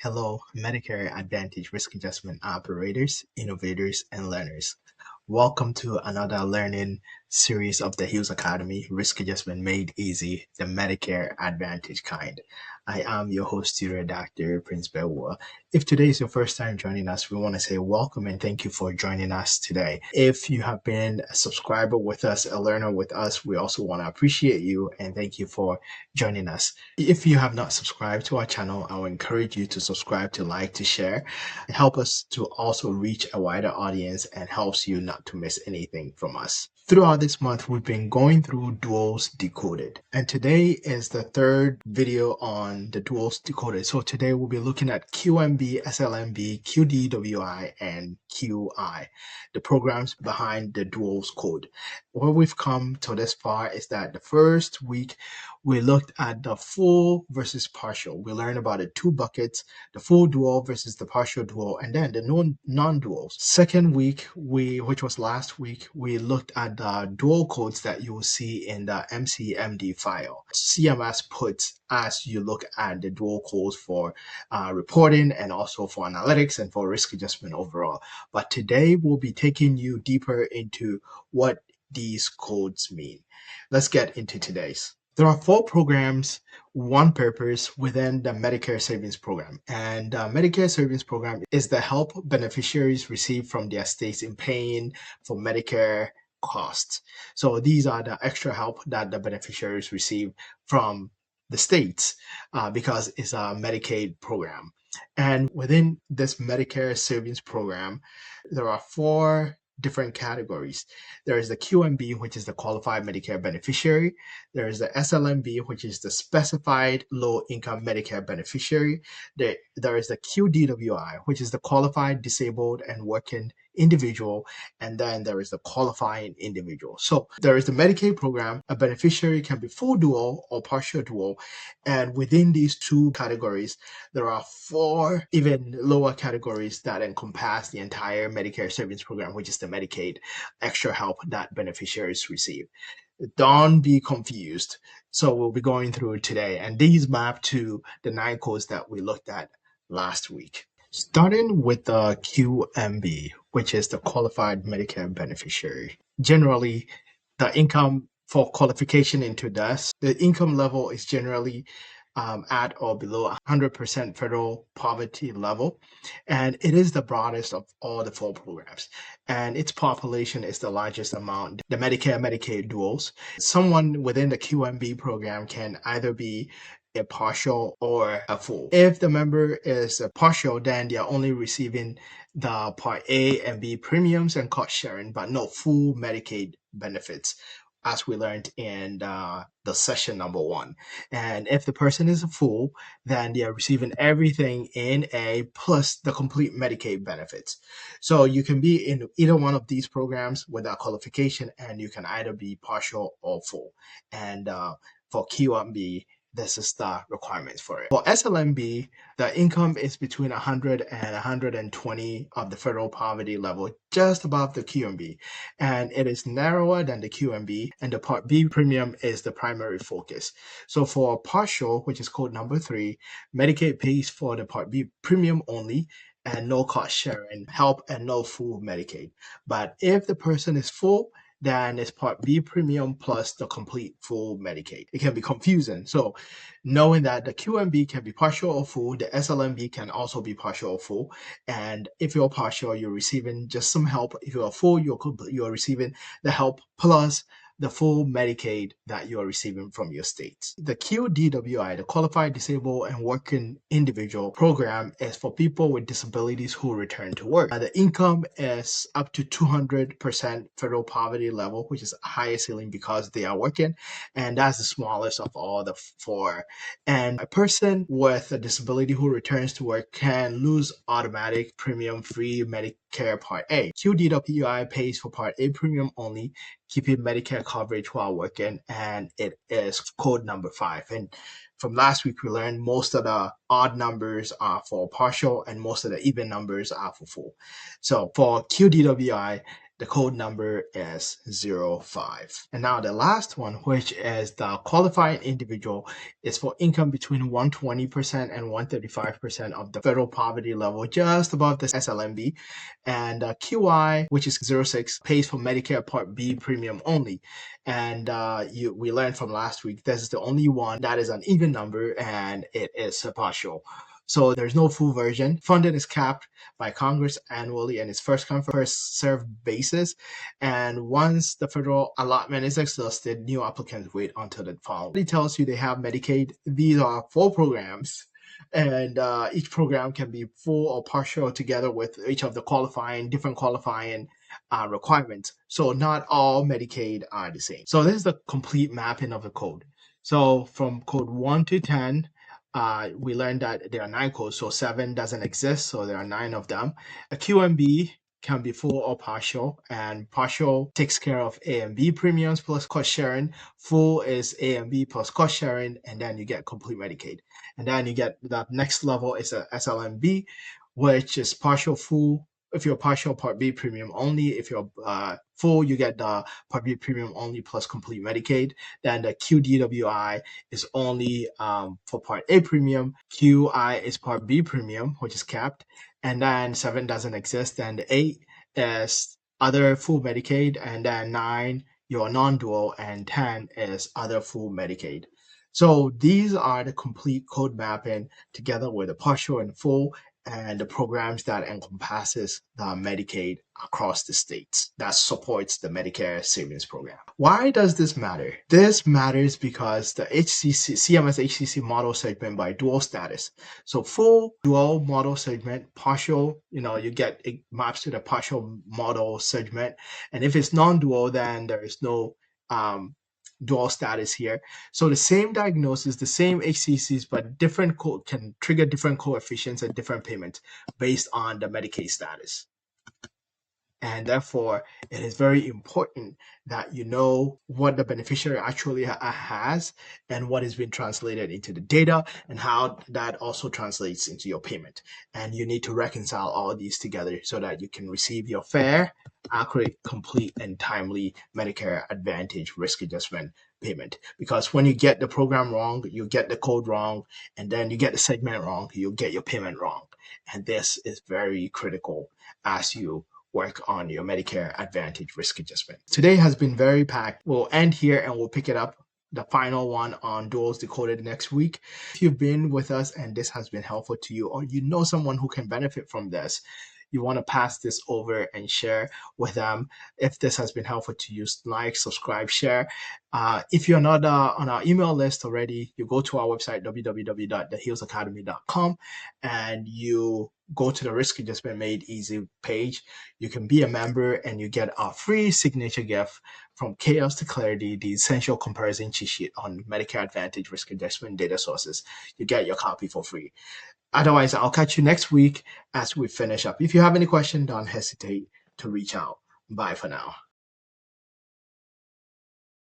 Hello, Medicare Advantage risk adjustment operators, innovators, and learners. Welcome to another learning series of the Hughes Academy, Risk Adjustment Made Easy, the Medicare Advantage kind. I am your host, tutor, Dr. Prince Bewa. If today is your first time joining us, we want to say welcome and thank you for joining us today. If you have been a subscriber with us, a learner with us, we also want to appreciate you and thank you for joining us. If you have not subscribed to our channel, I will encourage you to subscribe, to like, to share. It helps us to also reach a wider audience and helps you not to miss anything from us. Throughout this month, we've been going through duals decoded. And today is the third video on the duals decoded. So today we'll be looking at QMB, SLMB, QDWI, and QI, the programs behind the duals code. Where we've come to this far is that the first week we looked at the full versus partial. We learned about the two buckets, the full dual versus the partial dual, and then the non-duals. Second week, which was last week, we looked at the dual codes that you will see in the MCMD file. CMS puts as you look at the dual codes for reporting and also for analytics and for risk adjustment overall. But today we'll be taking you deeper into what these codes mean. Let's get into today's. There are 4 programs, one purpose within the Medicare Savings Program. And the Medicare Savings Program is the help beneficiaries receive from their states in paying for Medicare costs. So these are the extra help that the beneficiaries receive from the states because it's a Medicaid program. And within this Medicare Savings Program, there are 4 different categories. There is the QMB, which is the Qualified Medicare Beneficiary. There is the SLMB, which is the Specified Low-Income Medicare Beneficiary. There is the QDWI, which is the Qualified Disabled and Working Individual. And then there is the Qualifying Individual. So there is the Medicaid program. A beneficiary can be full dual or partial dual. And within these 2 categories, there are 4 even lower categories that encompass the entire Medicare Savings Program, which is the Medicaid extra help that beneficiaries receive. Don't be confused. So we'll be going through it today. And these map to the 9 codes that we looked at last week. Starting with the QMB, which is the Qualified Medicare Beneficiary. Generally, the income for qualification into this, the income level is generally at or below 100% federal poverty level. And it is the broadest of all the 4 programs. And its population is the largest among the Medicare-Medicaid duals. Someone within the QMB program can either be a partial or a full. If the member is a partial, then they are only receiving the Part A and B premiums and cost sharing, but no full Medicaid benefits, as we learned in the session number 1. And if the person is a full, then they are receiving everything in A plus the complete Medicaid benefits. So you can be in either one of these programs without qualification, and you can either be partial or full. And for QMB, this is the requirements for it. For SLMB, the income is between 100 and 120 of the federal poverty level, just above the QMB. And it is narrower than the QMB, and the Part B premium is the primary focus. So for partial, which is code number 3, Medicaid pays for the Part B premium only, and no cost sharing help and no full Medicaid. But if the person is full, then it's Part B premium plus the complete full Medicaid. It can be confusing. So knowing that the QMB can be partial or full, the SLMB can also be partial or full. And if you're partial, you're receiving just some help. If you're full, you're receiving the help plus the full Medicaid that you are receiving from your states. The QDWI, the Qualified Disabled and Working Individual program, is for people with disabilities who return to work. The income is up to 200% federal poverty level, which is a higher ceiling because they are working, and that's the smallest of all the 4. And a person with a disability who returns to work can lose automatic premium-free Medicare Part A. QDWI pays for Part A premium only, keeping Medicare coverage while working, and it is code number 5. And from last week, we learned most of the odd numbers are for partial and most of the even numbers are for full. So for QDWI, The code number is 05. And now the last one, which is the qualifying individual, is for income between 120% and 135% of the federal poverty level, just above the SLMB. And QI, which is 06, pays for Medicare Part B premium only. And we learned from last week, this is the only one that is an even number, and it is partial. So there's no full version. Funding is capped by Congress annually, and it's first come, first served basis. And once the federal allotment is exhausted, new applicants wait until the following. It tells you they have Medicaid. These are 4 programs, and each program can be full or partial together with each of the different qualifying requirements. So not all Medicaid are the same. So this is the complete mapping of the code. So from code 1 to 10, we learned that there are 9 codes, so 7 doesn't exist, so there are 9 of them. A QMB can be full or partial, and partial takes care of A and B premiums plus cost sharing. Full is A and B plus cost sharing, and then you get complete Medicaid. And then you get the next level is a SLMB, which is partial, full. If you're partial, Part B premium only. If you're full, you get the Part B premium only plus complete Medicaid. Then the QDWI is only for Part A premium. QI is Part B premium, which is capped. And then 7 doesn't exist. Then the 8 is other full Medicaid. And then 9, your non-dual. And 10 is other full Medicaid. So these are the complete code mapping together with the partial and full, and the programs that encompasses the Medicaid across the states that supports the Medicare savings program. Why does this matter? This matters because the CMS-HCC model segment by dual status. So full dual model segment, partial, you get it maps to the partial model segment. And if it's non-dual, then there is no dual status here. So the same diagnosis, the same HCCs, but different code can trigger different coefficients and different payments based on the Medicaid status. And therefore, it is very important that you know what the beneficiary actually has and what is being translated into the data and how that also translates into your payment. And you need to reconcile all these together so that you can receive your fair, accurate, complete, and timely Medicare Advantage risk adjustment payment. Because when you get the program wrong, you get the code wrong, and then you get the segment wrong, you'll get your payment wrong. And this is very critical as you work on your Medicare Advantage risk adjustment. Today has been very packed. We'll end here and we'll pick it up, the final one on duals decoded, next week. If you've been with us and this has been helpful to you, or you know someone who can benefit from this, you want to pass this over and share with them. If this has been helpful to you, like, subscribe, share. If you're not on our email list already, you go to our website, www.thehealsacademy.com, and you go to the Risk Adjustment Made Easy page. You can be a member and you get our free signature gift from Chaos to Clarity, the essential comparison cheat sheet on Medicare Advantage risk adjustment data sources. You get your copy for free. Otherwise, I'll catch you next week as we finish up. If you have any questions, don't hesitate to reach out. Bye for now.